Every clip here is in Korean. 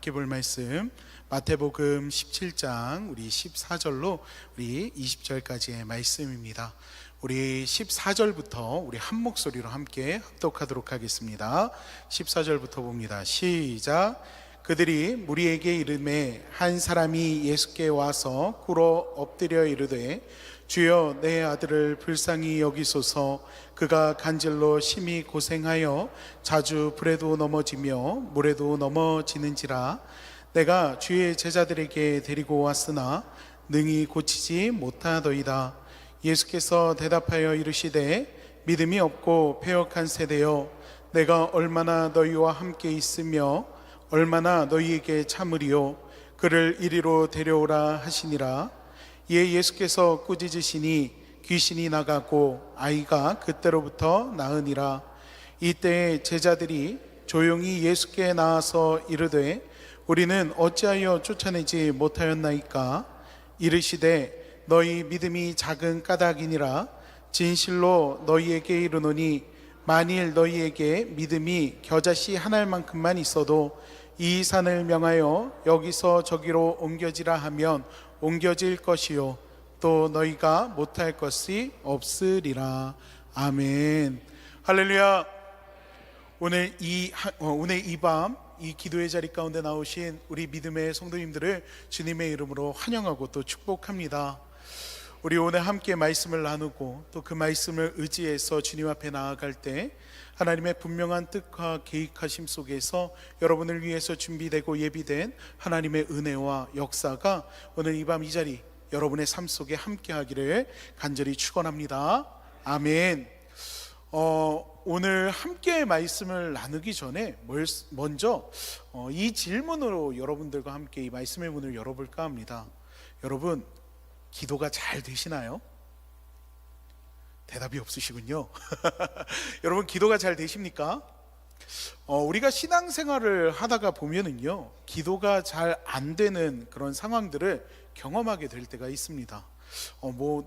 함께 볼 말씀 마태복음 17장 우리 14절로 우리 20절까지의 말씀입니다. 우리 14절부터 우리 한 목소리로 함께 합독하도록 하겠습니다. 14절부터 봅니다. 시작. 그들이 무리에게 이르매 한 사람이 예수께 와서 꿇어 엎드려 이르되 주여 내 아들을 불쌍히 여기소서. 그가 간질로 심히 고생하여 자주 불에도 넘어지며 물에도 넘어지는지라. 내가 주의 제자들에게 데리고 왔으나 능히 고치지 못하더이다. 예수께서 대답하여 이르시되 믿음이 없고 패역한 세대여, 내가 얼마나 너희와 함께 있으며 얼마나 너희에게 참으리요. 그를 이리로 데려오라 하시니라. 이에 예수께서 꾸짖으시니 귀신이 나가고 아이가 그때로부터 나으니라. 이때 제자들이 조용히 예수께 나와서 이르되 우리는 어찌하여 쫓아내지 못하였나이까? 이르시되 너희 믿음이 작은 까닭이니라. 진실로 너희에게 이르노니 만일 너희에게 믿음이 겨자씨 한 알만큼만 있어도 이 산을 명하여 여기서 저기로 옮겨지라 하면 옮겨질 것이요 또 너희가 못할 것이 없으리라. 아멘. 할렐루야. 오늘 이 밤 이 기도의 자리 가운데 나오신 우리 믿음의 성도님들을 주님의 이름으로 환영하고 또 축복합니다. 우리 오늘 함께 말씀을 나누고 또 그 말씀을 의지해서 주님 앞에 나아갈 때 하나님의 분명한 뜻과 계획하심 속에서 여러분을 위해서 준비되고 예비된 하나님의 은혜와 역사가 오늘 이 밤 이 자리 여러분의 삶 속에 함께 하기를 간절히 축원합니다. 아멘. 오늘 함께 말씀을 나누기 전에 먼저 이 질문으로 여러분들과 함께 이 말씀의 문을 열어볼까 합니다. 여러분, 기도가 잘 되시나요? 대답이 없으시군요. 여러분, 기도가 잘 되십니까? 우리가 신앙생활을 하다가 보면은요, 기도가 잘 안 되는 그런 상황들을 경험하게 될 때가 있습니다.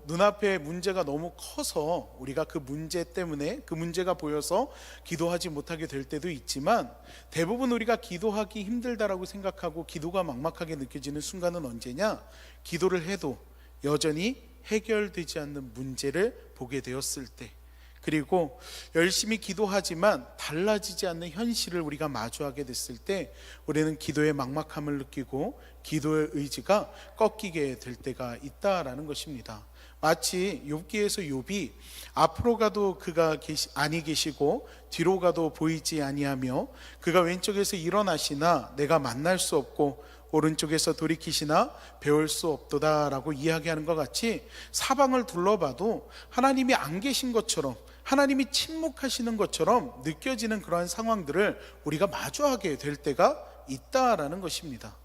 눈앞에 문제가 너무 커서 우리가 그 문제 때문에 그 문제가 보여서 기도하지 못하게 될 때도 있지만, 대부분 우리가 기도하기 힘들다라고 생각하고 기도가 막막하게 느껴지는 순간은 언제냐? 기도를 해도 여전히 해결되지 않는 문제를 보게 되었을 때, 그리고 열심히 기도하지만 달라지지 않는 현실을 우리가 마주하게 됐을 때 우리는 기도의 막막함을 느끼고 기도의 의지가 꺾이게 될 때가 있다라는 것입니다. 마치 욥기에서 욥이 앞으로 가도 그가 아니 계시고 뒤로 가도 보이지 아니하며 그가 왼쪽에서 일어나시나 내가 만날 수 없고 오른쪽에서 돌이키시나 배울 수 없도다라고 이야기하는 것 같이 사방을 둘러봐도 하나님이 안 계신 것처럼, 하나님이 침묵하시는 것처럼 느껴지는 그러한 상황들을 우리가 마주하게 될 때가 있다라는 것입니다.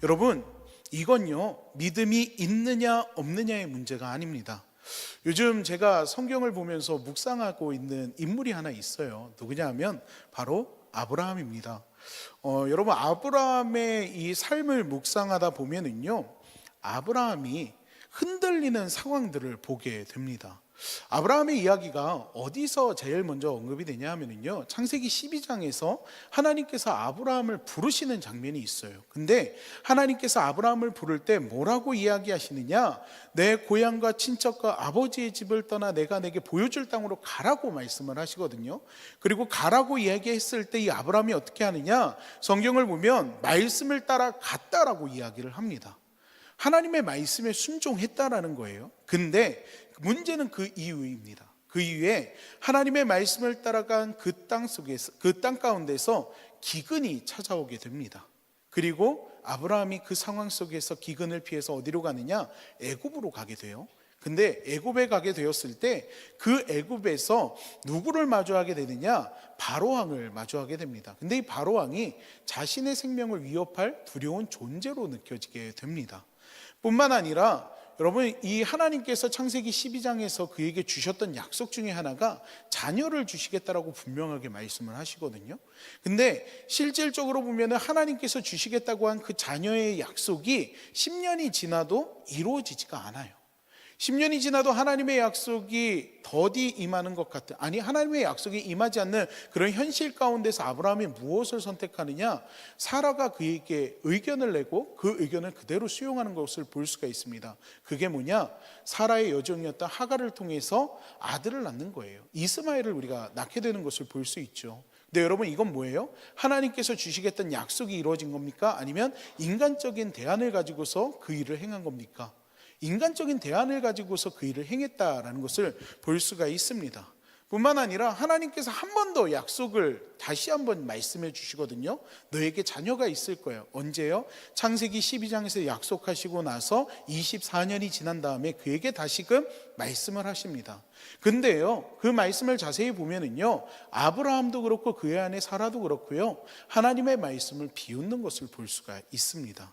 여러분, 이건요, 믿음이 있느냐 없느냐의 문제가 아닙니다. 요즘 제가 성경을 보면서 묵상하고 있는 인물이 하나 있어요. 누구냐 하면 바로 아브라함입니다. 여러분, 아브라함의 이 삶을 묵상하다 보면은요, 아브라함이 흔들리는 상황들을 보게 됩니다. 아브라함의 이야기가 어디서 제일 먼저 언급이 되냐 하면은요, 창세기 12장에서 하나님께서 아브라함을 부르시는 장면이 있어요. 근데 하나님께서 아브라함을 부를 때 뭐라고 이야기하시느냐? 내 고향과 친척과 아버지의 집을 떠나 내가 내게 보여줄 땅으로 가라고 말씀을 하시거든요. 그리고 가라고 이야기했을 때 이 아브라함이 어떻게 하느냐? 성경을 보면 말씀을 따라 갔다라고 이야기를 합니다. 하나님의 말씀에 순종했다라는 거예요. 근데 문제는 그 이유입니다. 그 이유에 하나님의 말씀을 따라간 그 땅 속에서, 그 땅 가운데서 기근이 찾아오게 됩니다. 그리고 아브라함이 그 상황 속에서 기근을 피해서 어디로 가느냐? 애굽으로 가게 돼요. 근데 애굽에 가게 되었을 때 그 애굽에서 누구를 마주하게 되느냐? 바로왕을 마주하게 됩니다. 근데 이 바로왕이 자신의 생명을 위협할 두려운 존재로 느껴지게 됩니다. 뿐만 아니라 여러분, 이 하나님께서 창세기 12장에서 그에게 주셨던 약속 중에 하나가 자녀를 주시겠다라고 분명하게 말씀을 하시거든요. 근데 실질적으로 보면 하나님께서 주시겠다고 한 그 자녀의 약속이 10년이 지나도 이루어지지가 않아요. 10년이 지나도 하나님의 약속이 더디 임하는 것 같은, 아니 하나님의 약속이 임하지 않는 그런 현실 가운데서 아브라함이 무엇을 선택하느냐? 사라가 그에게 의견을 내고 그 의견을 그대로 수용하는 것을 볼 수가 있습니다. 그게 뭐냐? 사라의 여종이었던 하갈을 통해서 아들을 낳는 거예요. 이스마엘을 우리가 낳게 되는 것을 볼 수 있죠. 근데 여러분, 이건 뭐예요? 하나님께서 주시겠다는 약속이 이루어진 겁니까? 아니면 인간적인 대안을 가지고서 그 일을 행한 겁니까? 인간적인 대안을 가지고서 그 일을 행했다라는 것을 볼 수가 있습니다. 뿐만 아니라 하나님께서 한 번 더 약속을 다시 한번 말씀해 주시거든요. 너에게 자녀가 있을 거예요. 언제요? 창세기 12장에서 약속하시고 나서 24년이 지난 다음에 그에게 다시금 말씀을 하십니다. 근데요, 그 말씀을 자세히 보면은요, 아브라함도 그렇고 그의 아내 사라도 그렇고요, 하나님의 말씀을 비웃는 것을 볼 수가 있습니다.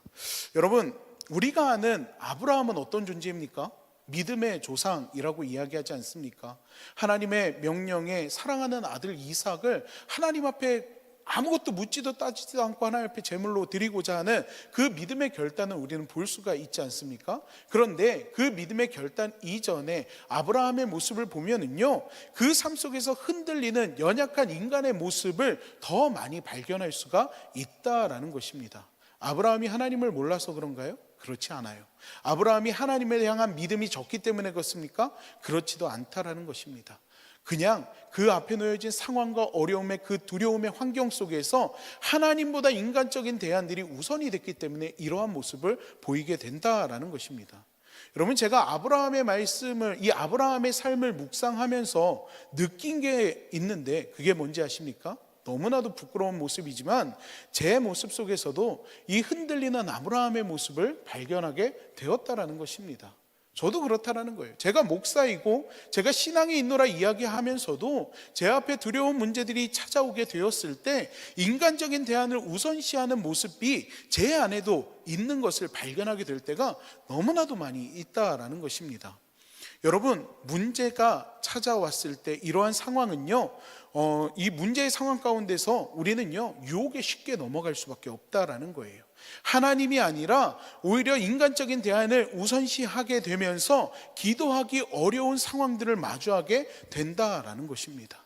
여러분, 우리가 아는 아브라함은 어떤 존재입니까? 믿음의 조상이라고 이야기하지 않습니까? 하나님의 명령에 사랑하는 아들 이삭을 하나님 앞에 아무것도 묻지도 따지지도 않고 하나님 앞에 제물로 드리고자 하는 그 믿음의 결단을 우리는 볼 수가 있지 않습니까? 그런데 그 믿음의 결단 이전에 아브라함의 모습을 보면은요, 그 삶 속에서 흔들리는 연약한 인간의 모습을 더 많이 발견할 수가 있다라는 것입니다. 아브라함이 하나님을 몰라서 그런가요? 그렇지 않아요. 아브라함이 하나님에 향한 믿음이 적기 때문에 그렇습니까? 그렇지도 않다라는 것입니다. 그냥 그 앞에 놓여진 상황과 어려움의 그 두려움의 환경 속에서 하나님보다 인간적인 대안들이 우선이 됐기 때문에 이러한 모습을 보이게 된다라는 것입니다. 여러분, 제가 아브라함의 말씀을, 이 아브라함의 삶을 묵상하면서 느낀 게 있는데 그게 뭔지 아십니까? 너무나도 부끄러운 모습이지만 제 모습 속에서도 이 흔들리는 아브라함의 모습을 발견하게 되었다라는 것입니다. 저도 그렇다라는 거예요. 제가 목사이고 제가 신앙에 있노라 이야기하면서도 제 앞에 두려운 문제들이 찾아오게 되었을 때 인간적인 대안을 우선시하는 모습이 제 안에도 있는 것을 발견하게 될 때가 너무나도 많이 있다라는 것입니다. 여러분, 문제가 찾아왔을 때 이러한 상황은요, 이 문제의 상황 가운데서 우리는요, 유혹에 쉽게 넘어갈 수밖에 없다라는 거예요. 하나님이 아니라 오히려 인간적인 대안을 우선시하게 되면서 기도하기 어려운 상황들을 마주하게 된다라는 것입니다.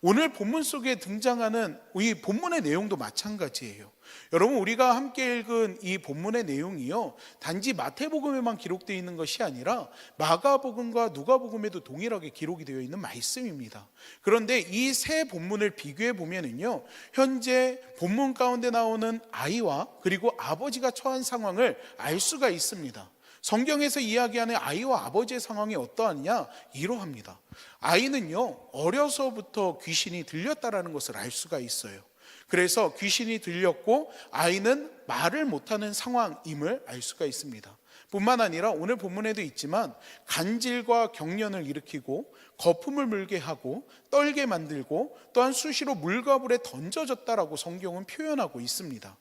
오늘 본문 속에 등장하는 이 본문의 내용도 마찬가지예요. 여러분, 우리가 함께 읽은 이 본문의 내용이요, 단지 마태복음에만 기록되어 있는 것이 아니라 마가복음과 누가복음에도 동일하게 기록이 되어 있는 말씀입니다. 그런데 이 세 본문을 비교해 보면은요, 현재 본문 가운데 나오는 아이와 그리고 아버지가 처한 상황을 알 수가 있습니다. 성경에서 이야기하는 아이와 아버지의 상황이 어떠하냐? 이러합니다. 아이는요, 어려서부터 귀신이 들렸다라는 것을 알 수가 있어요. 그래서 귀신이 들렸고 아이는 말을 못하는 상황임을 알 수가 있습니다. 뿐만 아니라 오늘 본문에도 있지만 간질과 경련을 일으키고 거품을 물게 하고 떨게 만들고 또한 수시로 물과 불에 던져졌다라고 성경은 표현하고 있습니다.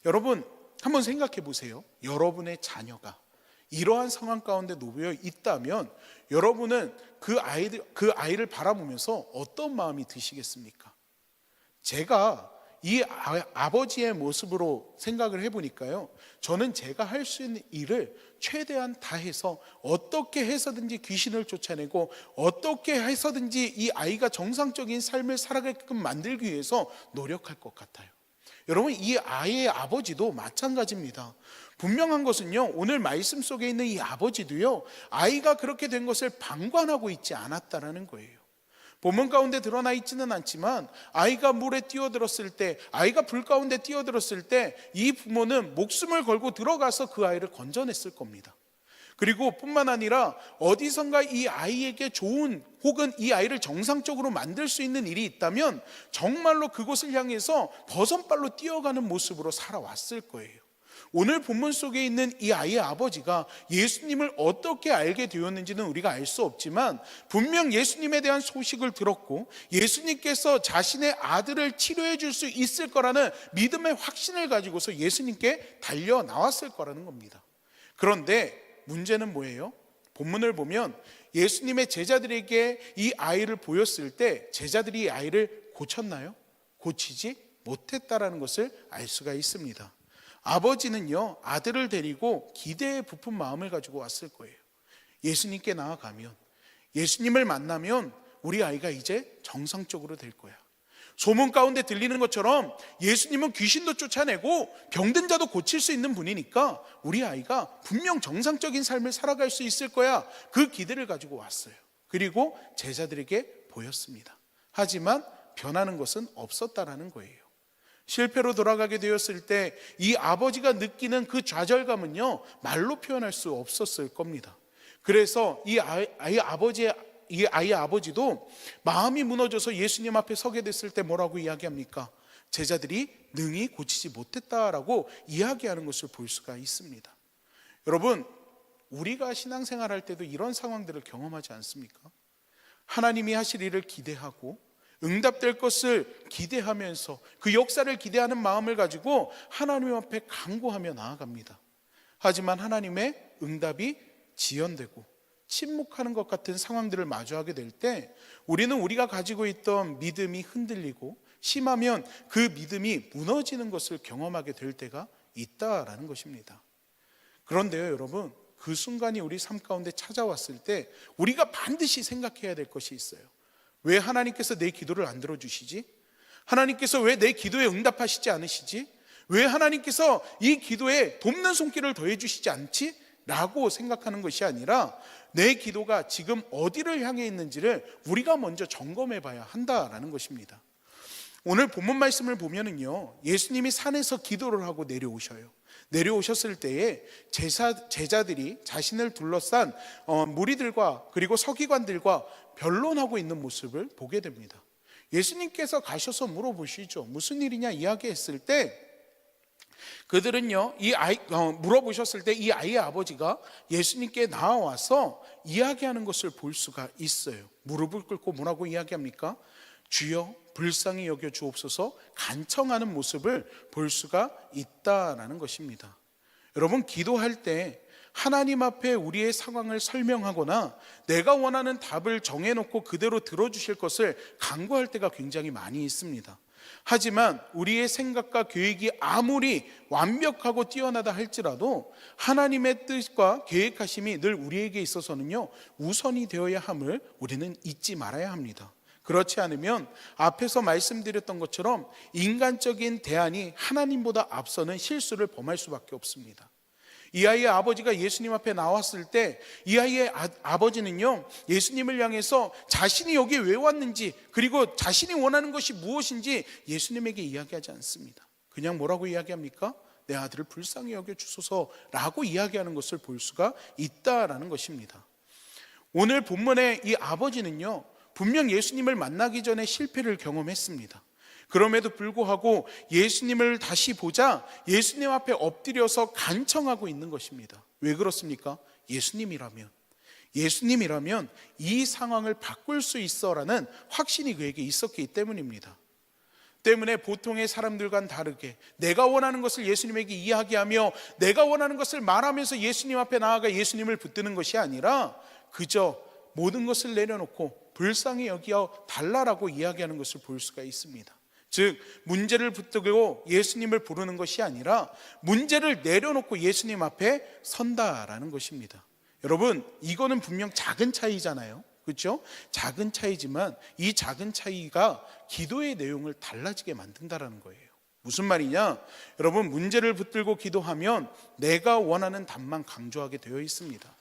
여러분, 한번 생각해 보세요. 여러분의 자녀가 이러한 상황 가운데 놓여 있다면 여러분은 그 아이를 바라보면서 어떤 마음이 드시겠습니까? 제가 이 아버지의 모습으로 생각을 해보니까요, 저는 제가 할 수 있는 일을 최대한 다해서 어떻게 해서든지 귀신을 쫓아내고 어떻게 해서든지 이 아이가 정상적인 삶을 살아가게끔 만들기 위해서 노력할 것 같아요. 여러분, 이 아이의 아버지도 마찬가지입니다. 분명한 것은요, 오늘 말씀 속에 있는 이 아버지도요, 아이가 그렇게 된 것을 방관하고 있지 않았다라는 거예요. 본문 가운데 드러나 있지는 않지만 아이가 물에 뛰어들었을 때, 아이가 불 가운데 뛰어들었을 때 이 부모는 목숨을 걸고 들어가서 그 아이를 건져냈을 겁니다. 그리고 뿐만 아니라 어디선가 이 아이에게 좋은, 혹은 이 아이를 정상적으로 만들 수 있는 일이 있다면 정말로 그곳을 향해서 버선발로 뛰어가는 모습으로 살아왔을 거예요. 오늘 본문 속에 있는 이 아이의 아버지가 예수님을 어떻게 알게 되었는지는 우리가 알 수 없지만 분명 예수님에 대한 소식을 들었고 예수님께서 자신의 아들을 치료해 줄 수 있을 거라는 믿음의 확신을 가지고서 예수님께 달려 나왔을 거라는 겁니다. 그런데 문제는 뭐예요? 본문을 보면 예수님의 제자들에게 이 아이를 보였을 때 제자들이 이 아이를 고쳤나요? 고치지 못했다라는 것을 알 수가 있습니다. 아버지는요, 아들을 데리고 기대에 부푼 마음을 가지고 왔을 거예요. 예수님께 나아가면, 예수님을 만나면 우리 아이가 이제 정상적으로 될 거야. 소문 가운데 들리는 것처럼 예수님은 귀신도 쫓아내고 병든 자도 고칠 수 있는 분이니까 우리 아이가 분명 정상적인 삶을 살아갈 수 있을 거야. 그 기대를 가지고 왔어요. 그리고 제자들에게 보였습니다. 하지만 변하는 것은 없었다라는 거예요. 실패로 돌아가게 되었을 때 이 아버지가 느끼는 그 좌절감은요, 말로 표현할 수 없었을 겁니다. 그래서 이 아이의 아버지도 마음이 무너져서 예수님 앞에 서게 됐을 때 뭐라고 이야기합니까? 제자들이 능히 고치지 못했다라고 이야기하는 것을 볼 수가 있습니다. 여러분, 우리가 신앙생활할 때도 이런 상황들을 경험하지 않습니까? 하나님이 하실 일을 기대하고 응답될 것을 기대하면서 그 역사를 기대하는 마음을 가지고 하나님 앞에 간구하며 나아갑니다. 하지만 하나님의 응답이 지연되고 침묵하는 것 같은 상황들을 마주하게 될 때 우리는 우리가 가지고 있던 믿음이 흔들리고 심하면 그 믿음이 무너지는 것을 경험하게 될 때가 있다라는 것입니다. 그런데요, 여러분, 그 순간이 우리 삶 가운데 찾아왔을 때 우리가 반드시 생각해야 될 것이 있어요. 왜 하나님께서 내 기도를 안 들어주시지? 하나님께서 왜 내 기도에 응답하시지 않으시지? 왜 하나님께서 이 기도에 돕는 손길을 더해 주시지 않지? 라고 생각하는 것이 아니라 내 기도가 지금 어디를 향해 있는지를 우리가 먼저 점검해 봐야 한다라는 것입니다. 오늘 본문 말씀을 보면은요, 예수님이 산에서 기도를 하고 내려오셔요. 내려오셨을 때에 제자들이 자신을 둘러싼 무리들과 그리고 서기관들과 변론하고 있는 모습을 보게 됩니다. 예수님께서 가셔서 물어보시죠. 무슨 일이냐 이야기했을 때 그들은요, 물어보셨을 때 이 아이의 아버지가 예수님께 나와서 이야기하는 것을 볼 수가 있어요. 무릎을 꿇고 뭐라고 이야기합니까? 주여 불쌍히 여겨 주옵소서 간청하는 모습을 볼 수가 있다라는 것입니다. 여러분, 기도할 때 하나님 앞에 우리의 상황을 설명하거나 내가 원하는 답을 정해놓고 그대로 들어주실 것을 간구할 때가 굉장히 많이 있습니다. 하지만 우리의 생각과 계획이 아무리 완벽하고 뛰어나다 할지라도 하나님의 뜻과 계획하심이 늘 우리에게 있어서는요, 우선이 되어야 함을 우리는 잊지 말아야 합니다. 그렇지 않으면 앞에서 말씀드렸던 것처럼 인간적인 대안이 하나님보다 앞서는 실수를 범할 수밖에 없습니다. 이 아이의 아버지가 예수님 앞에 나왔을 때 이 아이의 아버지는요, 예수님을 향해서 자신이 여기에 왜 왔는지 그리고 자신이 원하는 것이 무엇인지 예수님에게 이야기하지 않습니다. 그냥 뭐라고 이야기합니까? 내 아들을 불쌍히 여겨 주소서라고 이야기하는 것을 볼 수가 있다라는 것입니다. 오늘 본문의 이 아버지는요, 분명 예수님을 만나기 전에 실패를 경험했습니다. 그럼에도 불구하고 예수님을 다시 보자 예수님 앞에 엎드려서 간청하고 있는 것입니다. 왜 그렇습니까? 예수님이라면 이 상황을 바꿀 수 있어라는 확신이 그에게 있었기 때문입니다. 때문에 보통의 사람들과는 다르게 내가 원하는 것을 예수님에게 이야기하며 내가 원하는 것을 말하면서 예수님 앞에 나아가 예수님을 붙드는 것이 아니라 그저 모든 것을 내려놓고 불쌍히 여기어 달라라고 이야기하는 것을 볼 수가 있습니다. 즉, 문제를 붙들고 예수님을 부르는 것이 아니라 문제를 내려놓고 예수님 앞에 선다라는 것입니다. 여러분, 이거는 분명 작은 차이잖아요. 그렇죠? 작은 차이지만 이 작은 차이가 기도의 내용을 달라지게 만든다라는 거예요. 무슨 말이냐? 여러분, 문제를 붙들고 기도하면 내가 원하는 답만 강조하게 되어 있습니다.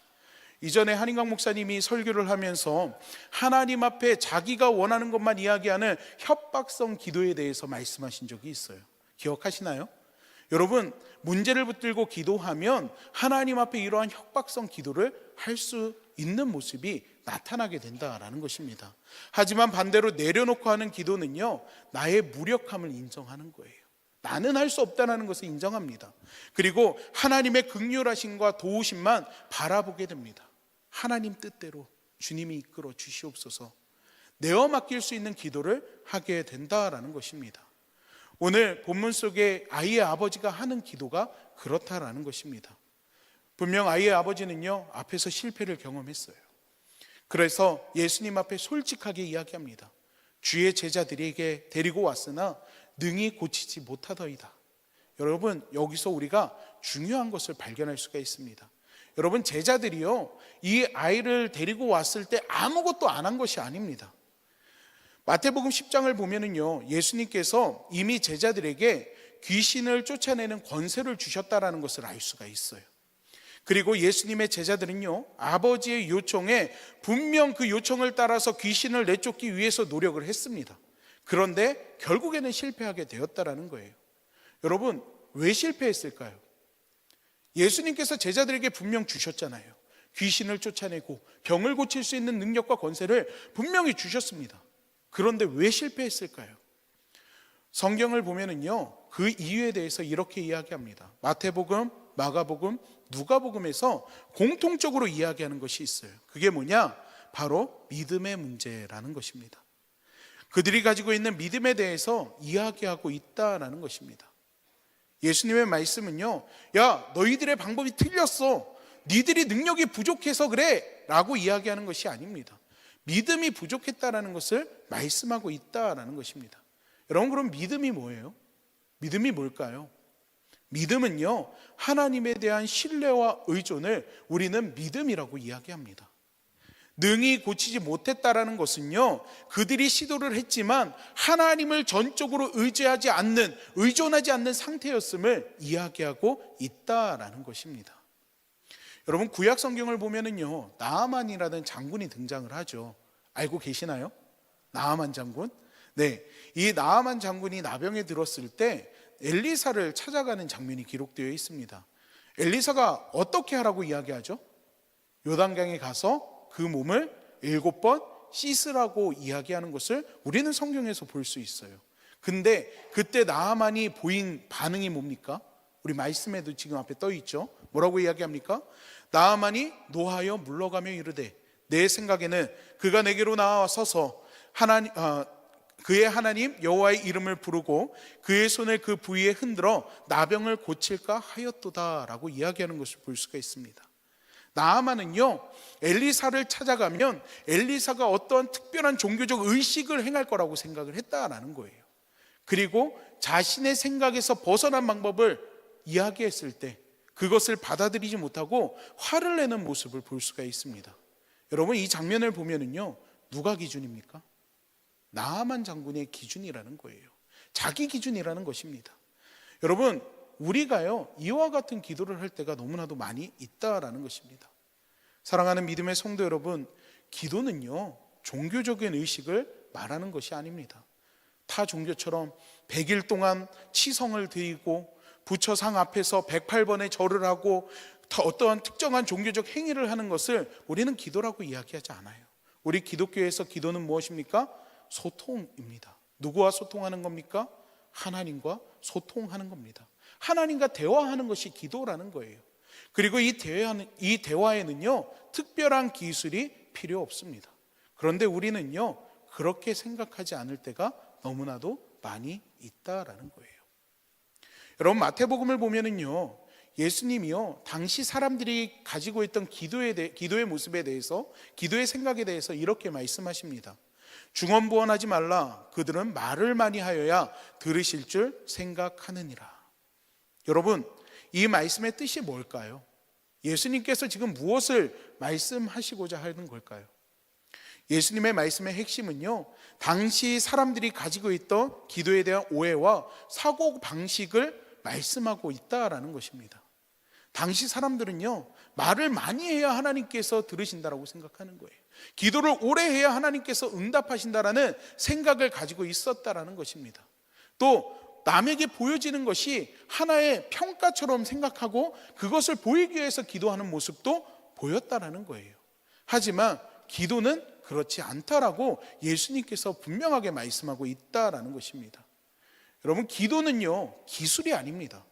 이전에 한인광 목사님이 설교를 하면서 하나님 앞에 자기가 원하는 것만 이야기하는 협박성 기도에 대해서 말씀하신 적이 있어요. 기억하시나요? 여러분, 문제를 붙들고 기도하면 하나님 앞에 이러한 협박성 기도를 할 수 있는 모습이 나타나게 된다라는 것입니다. 하지만 반대로 내려놓고 하는 기도는요, 나의 무력함을 인정하는 거예요. 나는 할 수 없다는 것을 인정합니다. 그리고 하나님의 긍휼하심과 도우심만 바라보게 됩니다. 하나님 뜻대로 주님이 이끌어 주시옵소서, 내어 맡길 수 있는 기도를 하게 된다라는 것입니다. 오늘 본문 속에 아이의 아버지가 하는 기도가 그렇다라는 것입니다. 분명 아이의 아버지는요, 앞에서 실패를 경험했어요. 그래서 예수님 앞에 솔직하게 이야기합니다. 주의 제자들에게 데리고 왔으나 능히 고치지 못하더이다. 여러분, 여기서 우리가 중요한 것을 발견할 수가 있습니다. 여러분, 제자들이요, 이 아이를 데리고 왔을 때 아무것도 안 한 것이 아닙니다. 마태복음 10장을 보면은요, 예수님께서 이미 제자들에게 귀신을 쫓아내는 권세를 주셨다라는 것을 알 수가 있어요. 그리고 예수님의 제자들은요, 아버지의 요청에 분명 그 요청을 따라서 귀신을 내쫓기 위해서 노력을 했습니다. 그런데 결국에는 실패하게 되었다라는 거예요. 여러분, 왜 실패했을까요? 예수님께서 제자들에게 분명 주셨잖아요. 귀신을 쫓아내고 병을 고칠 수 있는 능력과 권세를 분명히 주셨습니다. 그런데 왜 실패했을까요? 성경을 보면은요, 그 이유에 대해서 이렇게 이야기합니다. 마태복음, 마가복음, 누가복음에서 공통적으로 이야기하는 것이 있어요. 그게 뭐냐? 바로 믿음의 문제라는 것입니다. 그들이 가지고 있는 믿음에 대해서 이야기하고 있다라는 것입니다. 예수님의 말씀은요, 야, 너희들의 방법이 틀렸어, 니들이 능력이 부족해서 그래 라고 이야기하는 것이 아닙니다. 믿음이 부족했다라는 것을 말씀하고 있다라는 것입니다. 여러분, 그럼 믿음이 뭐예요? 믿음이 뭘까요? 믿음은요, 하나님에 대한 신뢰와 의존을 우리는 믿음이라고 이야기합니다. 능히 고치지 못했다라는 것은요, 그들이 시도를 했지만 하나님을 전적으로 의존하지 않는 상태였음을 이야기하고 있다라는 것입니다. 여러분, 구약 성경을 보면은요, 나아만이라는 장군이 등장을 하죠. 알고 계시나요? 나아만 장군? 네, 이 나아만 장군이 나병에 들었을 때 엘리사를 찾아가는 장면이 기록되어 있습니다. 엘리사가 어떻게 하라고 이야기하죠? 요단강에 가서 그 몸을 7번 씻으라고 이야기하는 것을 우리는 성경에서 볼 수 있어요. 근데 그때 나아만이 보인 반응이 뭡니까? 우리 말씀에도 지금 앞에 떠 있죠. 뭐라고 이야기합니까? 나아만이 노하여 물러가며 이르되 내 생각에는 그가 내게로 나와서서 그의 하나님 여호와의 이름을 부르고 그의 손을 그 부위에 흔들어 나병을 고칠까 하였도다 라고 이야기하는 것을 볼 수가 있습니다. 나아만은요, 엘리사를 찾아가면 엘리사가 어떠한 특별한 종교적 의식을 행할 거라고 생각을 했다라는 거예요. 그리고 자신의 생각에서 벗어난 방법을 이야기했을 때 그것을 받아들이지 못하고 화를 내는 모습을 볼 수가 있습니다. 여러분, 이 장면을 보면은요, 누가 기준입니까? 나아만 장군의 기준이라는 거예요. 자기 기준이라는 것입니다. 여러분, 우리가요, 이와 같은 기도를 할 때가 너무나도 많이 있다라는 것입니다. 사랑하는 믿음의 성도 여러분, 기도는요, 종교적인 의식을 말하는 것이 아닙니다. 타 종교처럼 100일 동안 치성을 드리고 부처상 앞에서 108번의 절을 하고 어떠한 특정한 종교적 행위를 하는 것을 우리는 기도라고 이야기하지 않아요. 우리 기독교에서 기도는 무엇입니까? 소통입니다. 누구와 소통하는 겁니까? 하나님과 소통하는 겁니다. 하나님과 대화하는 것이 기도라는 거예요. 그리고 이 대화에는요, 특별한 기술이 필요 없습니다. 그런데 우리는요, 그렇게 생각하지 않을 때가 너무나도 많이 있다라는 거예요. 여러분, 마태복음을 보면은요, 예수님이요, 당시 사람들이 가지고 있던 기도의 모습에 대해서, 기도의 생각에 대해서 이렇게 말씀하십니다. 중언부언하지 말라. 그들은 말을 많이 하여야 들으실 줄 생각하느니라. 여러분, 이 말씀의 뜻이 뭘까요? 예수님께서 지금 무엇을 말씀하시고자 하는 걸까요? 예수님의 말씀의 핵심은요, 당시 사람들이 가지고 있던 기도에 대한 오해와 사고방식을 말씀하고 있다라는 것입니다. 당시 사람들은요, 말을 많이 해야 하나님께서 들으신다라고 생각하는 거예요. 기도를 오래 해야 하나님께서 응답하신다라는 생각을 가지고 있었다라는 것입니다. 또 남에게 보여지는 것이 하나의 평가처럼 생각하고 그것을 보이기 위해서 기도하는 모습도 보였다라는 거예요. 하지만 기도는 그렇지 않다라고 예수님께서 분명하게 말씀하고 있다라는 것입니다. 여러분, 기도는요, 기술이 아닙니다.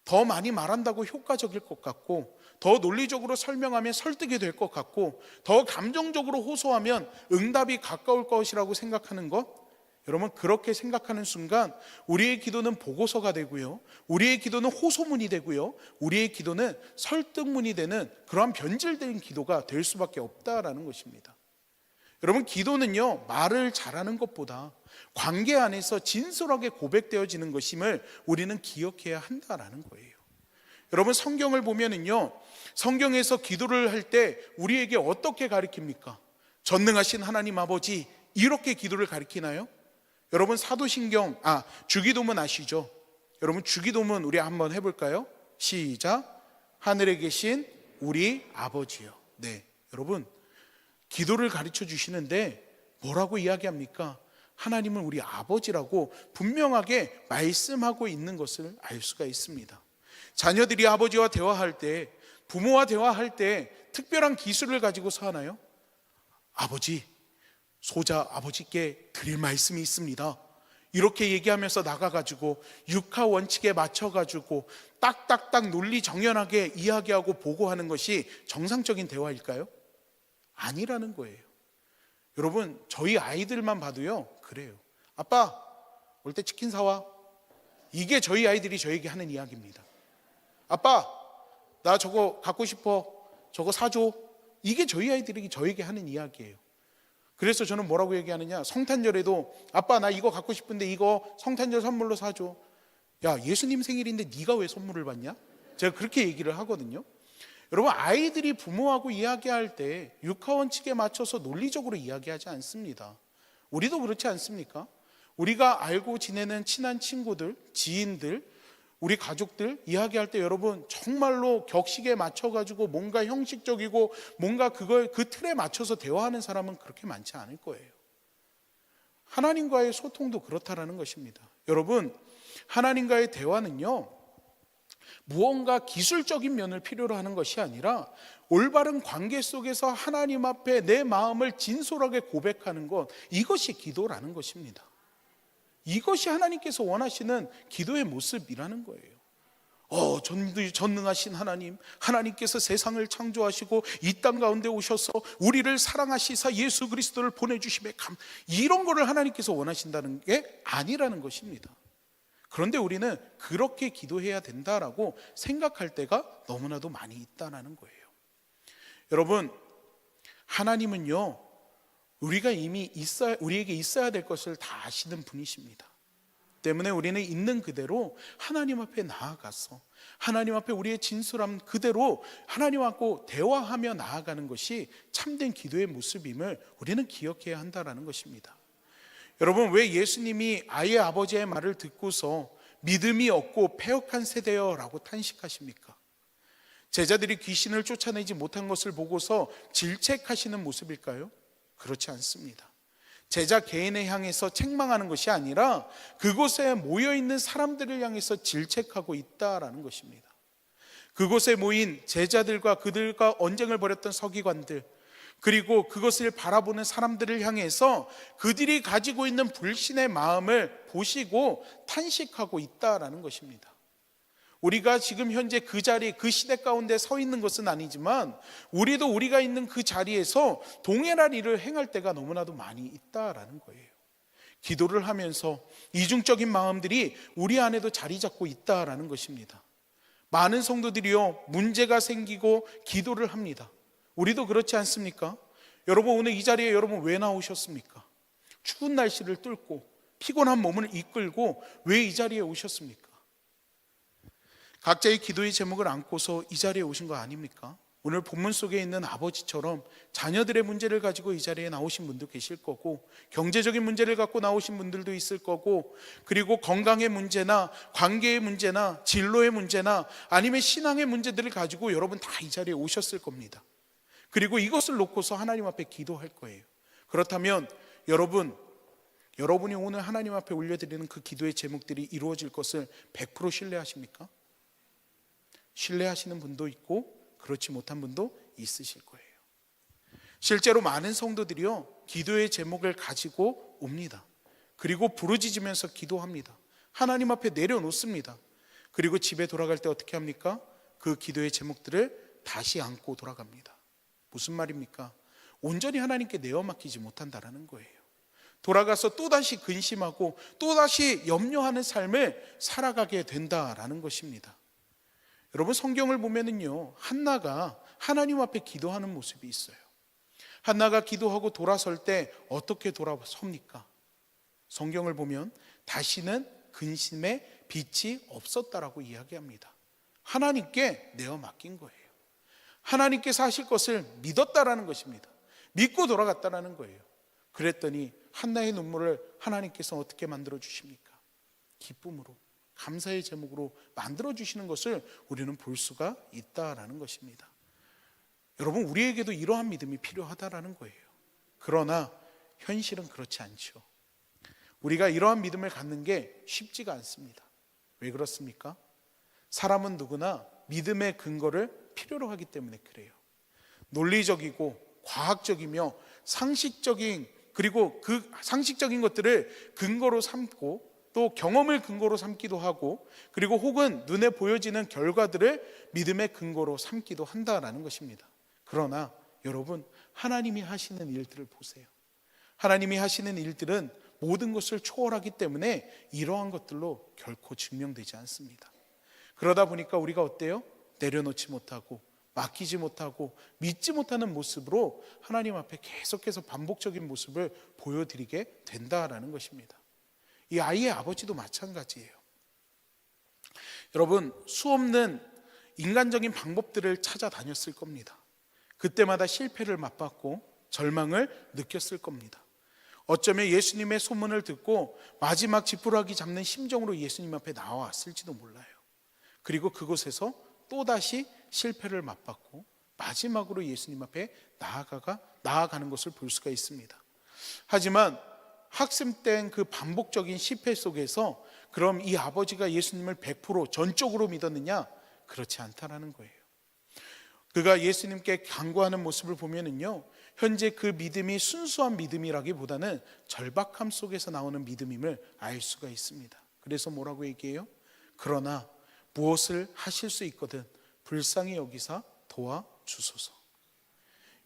더 많이 말한다고 효과적일 것 같고, 더 논리적으로 설명하면 설득이 될 것 같고, 더 감정적으로 호소하면 응답이 가까울 것이라고 생각하는 것, 여러분, 그렇게 생각하는 순간 우리의 기도는 보고서가 되고요, 우리의 기도는 호소문이 되고요, 우리의 기도는 설득문이 되는 그러한 변질된 기도가 될 수밖에 없다라는 것입니다. 여러분, 기도는요, 말을 잘하는 것보다 관계 안에서 진솔하게 고백되어지는 것임을 우리는 기억해야 한다라는 거예요. 여러분 성경을 보면은요, 성경에서 기도를 할 때 우리에게 어떻게 가르칩니까? 전능하신 하나님 아버지, 이렇게 기도를 가르치나요? 여러분 사도신경, 주기도문 아시죠? 여러분 주기도문 우리 한번 해볼까요? 시작. 하늘에 계신 우리 아버지요. 네, 여러분 기도를 가르쳐 주시는데 뭐라고 이야기합니까? 하나님은 우리 아버지라고 분명하게 말씀하고 있는 것을 알 수가 있습니다. 자녀들이 아버지와 대화할 때, 부모와 대화할 때 특별한 기술을 가지고서 하나요? 아버지, 소자 아버지께 드릴 말씀이 있습니다. 이렇게 얘기하면서 나가가지고 육하 원칙에 맞춰가지고 딱딱딱 논리정연하게 이야기하고 보고하는 것이 정상적인 대화일까요? 아니라는 거예요. 여러분 저희 아이들만 봐도요 그래요. 아빠 올 때 치킨 사와. 이게 저희 아이들이 저에게 하는 이야기입니다. 아빠 나 저거 갖고 싶어. 저거 사줘. 이게 저희 아이들이 저에게 하는 이야기예요. 그래서 저는 뭐라고 얘기하느냐, 성탄절에도 아빠 나 이거 갖고 싶은데 이거 성탄절 선물로 사줘. 야 예수님 생일인데 네가 왜 선물을 받냐? 제가 그렇게 얘기를 하거든요. 여러분 아이들이 부모하고 이야기할 때 육하원칙에 맞춰서 논리적으로 이야기하지 않습니다. 우리도 그렇지 않습니까? 우리가 알고 지내는 친한 친구들, 지인들, 우리 가족들 이야기할 때 여러분 정말로 격식에 맞춰가지고 뭔가 형식적이고 뭔가 그 틀에 맞춰서 대화하는 사람은 그렇게 많지 않을 거예요. 하나님과의 소통도 그렇다라는 것입니다. 여러분 하나님과의 대화는요 무언가 기술적인 면을 필요로 하는 것이 아니라 올바른 관계 속에서 하나님 앞에 내 마음을 진솔하게 고백하는 것, 이것이 기도라는 것입니다. 이것이 하나님께서 원하시는 기도의 모습이라는 거예요. 전능하신 하나님, 하나님께서 세상을 창조하시고 이 땅 가운데 오셔서 우리를 사랑하시사 예수 그리스도를 보내주심에 이런 거를 하나님께서 원하신다는 게 아니라는 것입니다. 그런데 우리는 그렇게 기도해야 된다라고 생각할 때가 너무나도 많이 있다는 거예요. 여러분 하나님은요 우리가 이미 우리에게 있어야 될 것을 다 아시는 분이십니다. 때문에 우리는 있는 그대로 하나님 앞에 나아가서 하나님 앞에 우리의 진솔함 그대로 하나님하고 대화하며 나아가는 것이 참된 기도의 모습임을 우리는 기억해야 한다는 것입니다. 여러분 왜 예수님이 아예 아버지의 말을 듣고서 믿음이 없고 패역한 세대여라고 탄식하십니까? 제자들이 귀신을 쫓아내지 못한 것을 보고서 질책하시는 모습일까요? 그렇지 않습니다. 제자 개인을 향해서 책망하는 것이 아니라 그곳에 모여있는 사람들을 향해서 질책하고 있다라는 것입니다. 그곳에 모인 제자들과 그들과 언쟁을 벌였던 서기관들, 그리고 그것을 바라보는 사람들을 향해서 그들이 가지고 있는 불신의 마음을 보시고 탄식하고 있다라는 것입니다. 우리가 지금 현재 그 자리, 그 시대 가운데 서 있는 것은 아니지만 우리도 우리가 있는 그 자리에서 동일한 일을 행할 때가 너무나도 많이 있다라는 거예요. 기도를 하면서 이중적인 마음들이 우리 안에도 자리 잡고 있다라는 것입니다. 많은 성도들이요 문제가 생기고 기도를 합니다. 우리도 그렇지 않습니까? 여러분 오늘 이 자리에 여러분 왜 나오셨습니까? 추운 날씨를 뚫고 피곤한 몸을 이끌고 왜 이 자리에 오셨습니까? 각자의 기도의 제목을 안고서 이 자리에 오신 거 아닙니까? 오늘 본문 속에 있는 아버지처럼 자녀들의 문제를 가지고 이 자리에 나오신 분도 계실 거고, 경제적인 문제를 갖고 나오신 분들도 있을 거고, 그리고 건강의 문제나 관계의 문제나 진로의 문제나 아니면 신앙의 문제들을 가지고 여러분 다 이 자리에 오셨을 겁니다. 그리고 이것을 놓고서 하나님 앞에 기도할 거예요. 그렇다면 여러분이 오늘 하나님 앞에 올려드리는 그 기도의 제목들이 이루어질 것을 100% 신뢰하십니까? 신뢰하시는 분도 있고 그렇지 못한 분도 있으실 거예요. 실제로 많은 성도들이요 기도의 제목을 가지고 옵니다. 그리고 부르짖으면서 기도합니다. 하나님 앞에 내려놓습니다. 그리고 집에 돌아갈 때 어떻게 합니까? 그 기도의 제목들을 다시 안고 돌아갑니다. 무슨 말입니까? 온전히 하나님께 내어 맡기지 못한다라는 거예요. 돌아가서 또다시 근심하고 또다시 염려하는 삶을 살아가게 된다라는 것입니다. 여러분 성경을 보면은요 한나가 하나님 앞에 기도하는 모습이 있어요. 한나가 기도하고 돌아설 때 어떻게 돌아섭니까? 성경을 보면 다시는 근심에 빛이 없었다라고 이야기합니다. 하나님께 내어 맡긴 거예요. 하나님께서 하실 것을 믿었다라는 것입니다. 믿고 돌아갔다라는 거예요. 그랬더니 한나의 눈물을 하나님께서 어떻게 만들어 주십니까? 기쁨으로, 감사의 제목으로 만들어 주시는 것을 우리는 볼 수가 있다라는 것입니다. 여러분, 우리에게도 이러한 믿음이 필요하다라는 거예요. 그러나 현실은 그렇지 않죠. 우리가 이러한 믿음을 갖는 게 쉽지가 않습니다. 왜 그렇습니까? 사람은 누구나 믿음의 근거를 필요로 하기 때문에 그래요. 논리적이고 과학적이며 상식적인, 그리고 그 상식적인 것들을 근거로 삼고 또 경험을 근거로 삼기도 하고, 그리고 혹은 눈에 보여지는 결과들을 믿음의 근거로 삼기도 한다라는 것입니다. 그러나 여러분, 하나님이 하시는 일들을 보세요. 하나님이 하시는 일들은 모든 것을 초월하기 때문에 이러한 것들로 결코 증명되지 않습니다. 그러다 보니까 우리가 어때요? 내려놓지 못하고 맡기지 못하고 믿지 못하는 모습으로 하나님 앞에 계속해서 반복적인 모습을 보여드리게 된다라는 것입니다. 이 아이의 아버지도 마찬가지예요. 여러분, 수없는 인간적인 방법들을 찾아다녔을 겁니다. 그때마다 실패를 맛봤고 절망을 느꼈을 겁니다. 어쩌면 예수님의 소문을 듣고 마지막 지푸라기 잡는 심정으로 예수님 앞에 나왔을지도 몰라요. 그리고 그곳에서 또다시 실패를 맛봤고 마지막으로 예수님 앞에 나아가는 것을 볼 수가 있습니다. 하지만 학습된 그 반복적인 실패 속에서 그럼 이 아버지가 예수님을 100% 전적으로 믿었느냐? 그렇지 않다라는 거예요. 그가 예수님께 간구하는 모습을 보면은요, 현재 그 믿음이 순수한 믿음이라기보다는 절박함 속에서 나오는 믿음임을 알 수가 있습니다. 그래서 뭐라고 얘기해요? 그러나 무엇을 하실 수 있거든 불쌍히 여기사 도와주소서.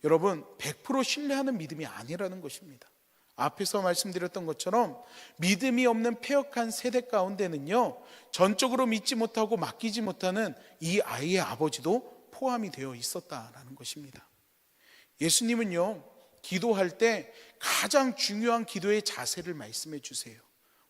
여러분, 100% 신뢰하는 믿음이 아니라는 것입니다. 앞에서 말씀드렸던 것처럼 믿음이 없는 패역한 세대 가운데는요, 전적으로 믿지 못하고 맡기지 못하는 이 아이의 아버지도 포함이 되어 있었다라는 것입니다. 예수님은요, 기도할 때 가장 중요한 기도의 자세를 말씀해 주세요.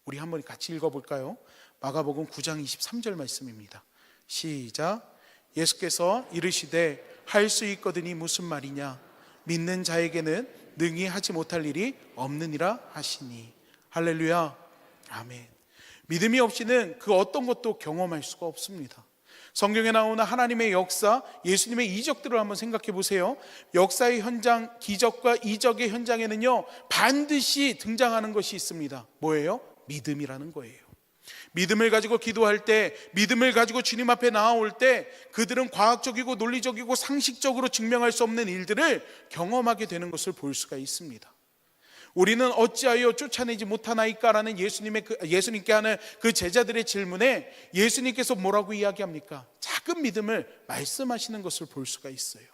우리 한번 같이 읽어볼까요? 마가복음 9장 23절 말씀입니다. 시작. 예수께서 이르시되 할 수 있거든이 무슨 말이냐? 믿는 자에게는 능히 하지 못할 일이 없느니라 하시니. 할렐루야. 아멘. 믿음이 없이는 그 어떤 것도 경험할 수가 없습니다. 성경에 나오는 하나님의 역사, 예수님의 이적들을 한번 생각해 보세요. 역사의 현장, 기적과 이적의 현장에는요, 반드시 등장하는 것이 있습니다. 뭐예요? 믿음이라는 거예요. 믿음을 가지고 기도할 때, 믿음을 가지고 주님 앞에 나아올 때 그들은 과학적이고 논리적이고 상식적으로 증명할 수 없는 일들을 경험하게 되는 것을 볼 수가 있습니다. 우리는 어찌하여 쫓아내지 못하나이까라는 예수님께 하는 그 제자들의 질문에 예수님께서 뭐라고 이야기합니까? 작은 믿음을 말씀하시는 것을 볼 수가 있어요.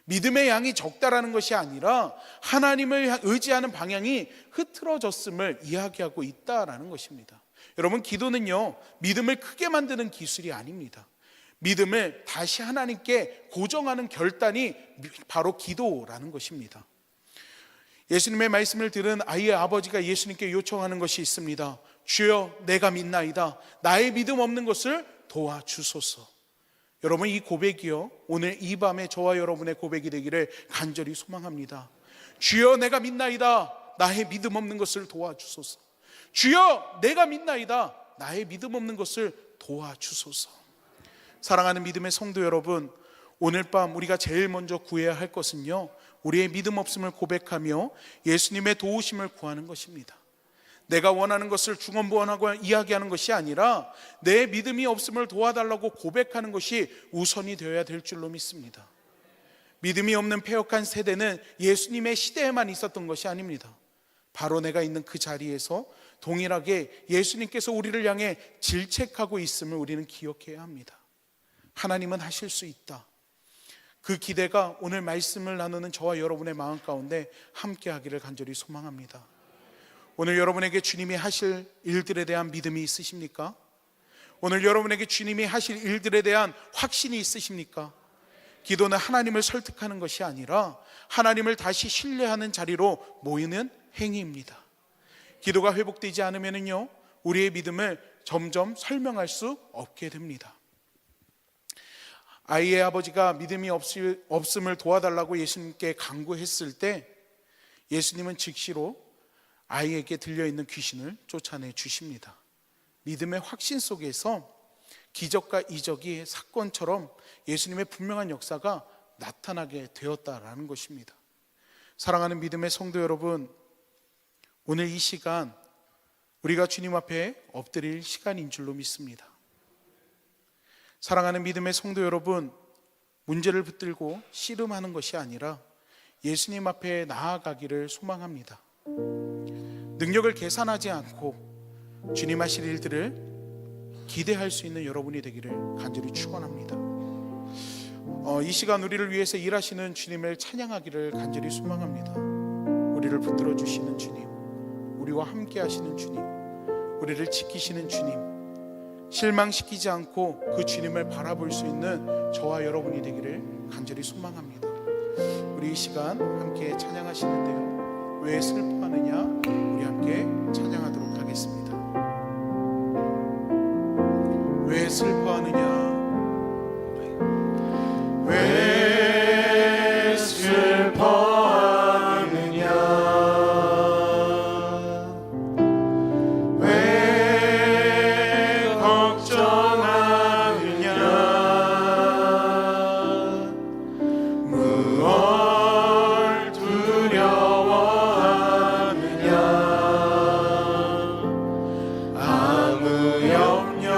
믿음의 양이 적다라는 것이 아니라 하나님을 의지하는 방향이 흐트러졌음을 이야기하고 있다라는 것입니다. 여러분, 기도는요, 믿음을 크게 만드는 기술이 아닙니다. 믿음을 다시 하나님께 고정하는 결단이 바로 기도라는 것입니다. 예수님의 말씀을 들은 아이의 아버지가 예수님께 요청하는 것이 있습니다. 주여, 내가 믿나이다. 나의 믿음 없는 것을 도와주소서. 여러분, 이 고백이요, 오늘 이 밤에 저와 여러분의 고백이 되기를 간절히 소망합니다. 주여, 내가 믿나이다. 나의 믿음 없는 것을 도와주소서. 주여, 내가 믿나이다. 나의 믿음 없는 것을 도와주소서. 사랑하는 믿음의 성도 여러분, 오늘 밤 우리가 제일 먼저 구해야 할 것은요, 우리의 믿음 없음을 고백하며 예수님의 도우심을 구하는 것입니다. 내가 원하는 것을 중언부언하고 이야기하는 것이 아니라 내 믿음이 없음을 도와달라고 고백하는 것이 우선이 되어야 될 줄로 믿습니다. 믿음이 없는 패역한 세대는 예수님의 시대에만 있었던 것이 아닙니다. 바로 내가 있는 그 자리에서 동일하게 예수님께서 우리를 향해 질책하고 있음을 우리는 기억해야 합니다. 하나님은 하실 수 있다. 그 기대가 오늘 말씀을 나누는 저와 여러분의 마음 가운데 함께 하기를 간절히 소망합니다. 오늘 여러분에게 주님이 하실 일들에 대한 믿음이 있으십니까? 오늘 여러분에게 주님이 하실 일들에 대한 확신이 있으십니까? 기도는 하나님을 설득하는 것이 아니라 하나님을 다시 신뢰하는 자리로 모이는 행위입니다. 기도가 회복되지 않으면요, 우리의 믿음을 점점 설명할 수 없게 됩니다. 아이의 아버지가 믿음이 없음을 도와달라고 예수님께 간구했을 때 예수님은 즉시로 아이에게 들려있는 귀신을 쫓아내 주십니다. 믿음의 확신 속에서 기적과 이적이 사건처럼 예수님의 분명한 역사가 나타나게 되었다라는 것입니다. 사랑하는 믿음의 성도 여러분, 오늘 이 시간 우리가 주님 앞에 엎드릴 시간인 줄로 믿습니다. 사랑하는 믿음의 성도 여러분, 문제를 붙들고 씨름하는 것이 아니라 예수님 앞에 나아가기를 소망합니다. 능력을 계산하지 않고 주님 하실 일들을 기대할 수 있는 여러분이 되기를 간절히 축원합니다. 이 시간 우리를 위해서 일하시는 주님을 찬양하기를 간절히 소망합니다. 우리를 붙들어 주시는 주님, 우리와 함께 하시는 주님, 우리를 지키시는 주님, 실망시키지 않고 그 주님을 바라볼 수 있는 저와 여러분이 되기를 간절히 소망합니다. 우리 이 시간 함께 찬양하시는데요, 왜 슬퍼하느냐, 우리 함께 찬양하도록 하겠습니다. 왜 슬퍼하느냐, 왜 슬퍼하느냐, 왜 걱정하느냐, 무엇 두려워하느냐, 아무 염려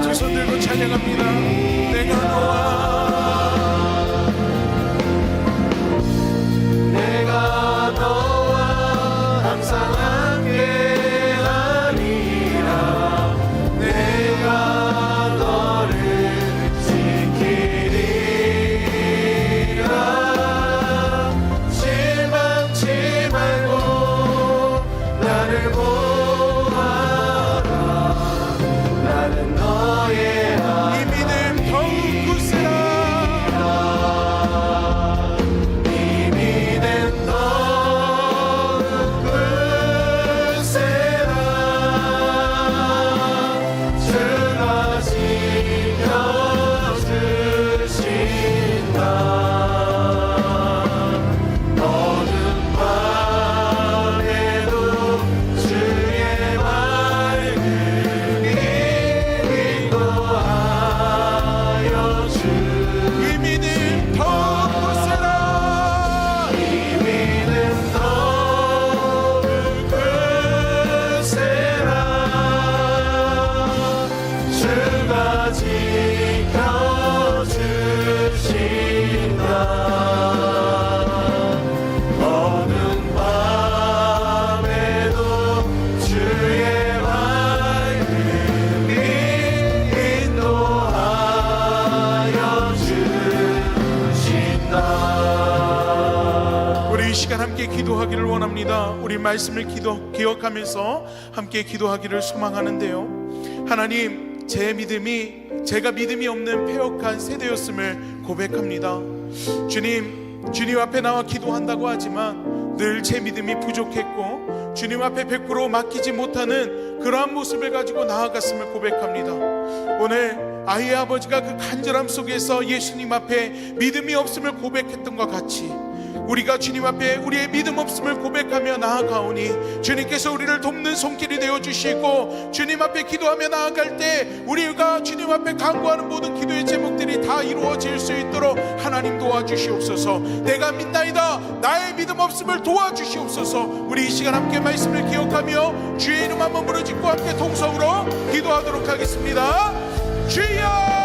두 손 들고 찬양합니다. 내가 너와 항상 함께하리라. 내가 너를 지키리라. 실망치 말고 나를 보아라. 나는 너의 이 믿음 더욱 굳세라. 이 믿음 더욱 굳세라. 주가 지켜주신다. 어둠 밤에도 주의 맑은 인도하여 주. 이 믿음 더욱 굳세라. 이 믿음 더욱 굳세라. 주가 지켜주신다. 어두운 밤에도 주의 맑은 빛 인도하여 주신다. 우리 이 시간 함께 기도하기를 원합니다. 우리 말씀을 기억하면서 함께 기도하기를 소망하는데요. 하나님, 제가 믿음이 없는 패역한 세대였음을 고백합니다. 주님 앞에 나와 기도한다고 하지만 늘 제 믿음이 부족했고 주님 앞에 100% 맡기지 못하는 그러한 모습을 가지고 나아갔음을 고백합니다. 오늘 아이의 아버지가 그 간절함 속에서 예수님 앞에 믿음이 없음을 고백했던 것 같이 우리가 주님 앞에 우리의 믿음 없음을 고백하며 나아가오니 주님께서 우리를 돕는 손길이 되어주시고 주님 앞에 기도하며 나아갈 때 우리가 주님 앞에 간구하는 모든 기도의 제목들이 다 이루어질 수 있도록 하나님 도와주시옵소서. 내가 믿나이다, 나의 믿음 없음을 도와주시옵소서. 우리 이 시간 함께 말씀을 기억하며 주의 이름 한번 부르짖고 함께 통성으로 기도하도록 하겠습니다. 주여!